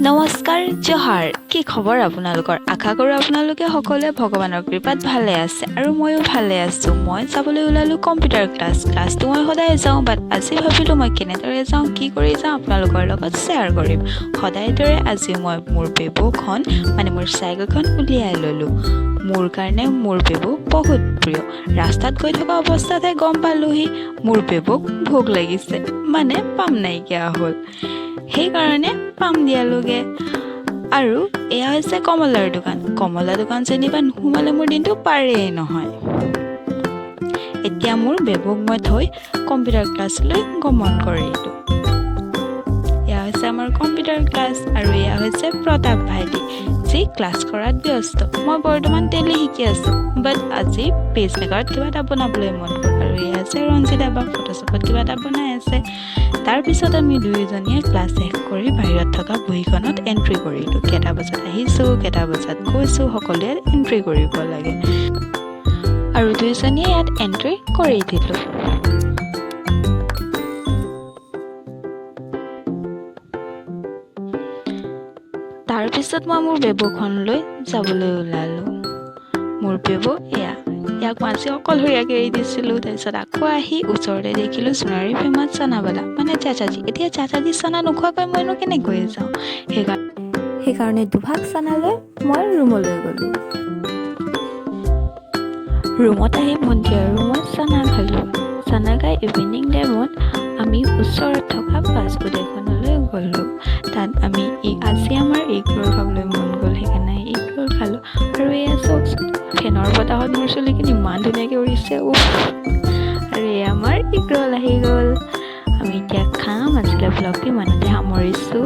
নমস্কাৰ জহাৰ কি খবৰ আপোনালোকৰ আশা কৰোঁ আপোনালোকে সকলোৱে ভগৱানৰ কৃপাত ভালে আছে আৰু ময়ো ভালে আছোঁ মই যাবলৈ ওলালোঁ কম্পিউটাৰ ক্লাছটো মই সদায় যাওঁ বাট আজি ভাবিলোঁ মই কেনেদৰে যাওঁ কি কৰি যাওঁ আপোনালোকৰ লগত শ্বেয়াৰ কৰিম সদায় দৰে আজি মই মোৰ বেবুখন মানে মোৰ চাইকেলখন উলিয়াই ল'লোঁ মোৰ কাৰণে মোৰ বেবু বহুত প্ৰিয় ৰাস্তাত গৈ থকা অৱস্থাতে গম পালোহি মোৰ বেবুক ভোক লাগিছে মানে পাম নাইকিয়া হ'ল সেইকাৰণে পাম দিয়ালোগে আৰু এয়া হৈছে কমলাৰ দোকান যেনিবা নোসোমালে মোৰ দিনটো পাৰেই নহয় এতিয়া মোৰ বেবুক মই থৈ কম্পিউটাৰ ক্লাছলৈ গমন কৰিলোঁ এয়া হৈছে আমাৰ কম্পিউটাৰ ক্লাছ আৰু এয়া হৈছে প্ৰতাপ ভাইটি যি ক্লাছ কৰাত ব্যস্ত মই বৰ্তমান টেলি শিকি আছোঁ বাট আজি পেজ মেকাৰত কিবা এটা বনাবলৈ মন গ'ল আৰু এয়া হৈছে ৰঞ্জিতা বা ফটোশ্বপত কিবা এটা বনাই আছে তাৰপিছত আমি দুয়োজনীয়ে ক্লাছ শেষ কৰি বাহিৰত থকা বহীখনত এণ্ট্ৰি কৰিলোঁ কেইটা বজাত আহিছোঁ কেইটা বজাত গৈছোঁ সকলোৱে এণ্ট্ৰি কৰিব লাগে আৰু দুয়োজনীয়ে ইয়াত এণ্ট্ৰি কৰি দিলোঁ তাৰপিছত মই মোৰ বেবুখন লৈ যাবলৈ ওলালোঁ মোৰ বেবু ইয়াক মই আজি অকলশৰীয়াকৈ এৰি দিছিলোঁ তাৰপিছত আকৌ আহি ওচৰতে দেখিলোঁ সোণাৰী ফেমাছ চানাবালা মানে চাচাজী এতিয়া চাচাজী চানা নোখোৱাকৈ মইনো কেনেকৈ যাওঁ সেইকাৰণে দুভাগ চানা লৈ মই ৰুমলৈ গ'লোঁ ৰুমত আহি ভণ্টি আৰু মই চানা খালোঁ চানা খাই ইভিনিং টাইমত আমি ওচৰত থকা ফাষ্টফুড এখনলৈ গ'লোঁ তাত আমি আজি আমাৰ এগ ৰোল খাবলৈ মন গ'ল সেইকাৰণে এগ ৰোল খালোঁ আৰু এয়া চাওকচোন ফেনৰ বতাহত মোৰ চুলিখিনি ইমান ধুনীয়াকৈ উৰিছে আৰু এয়া আমাৰ এগ ৰোল আহি গ'ল আমি এতিয়া খাম আজিলৈ ভ্লগটো ইমানতে সামৰিছোঁ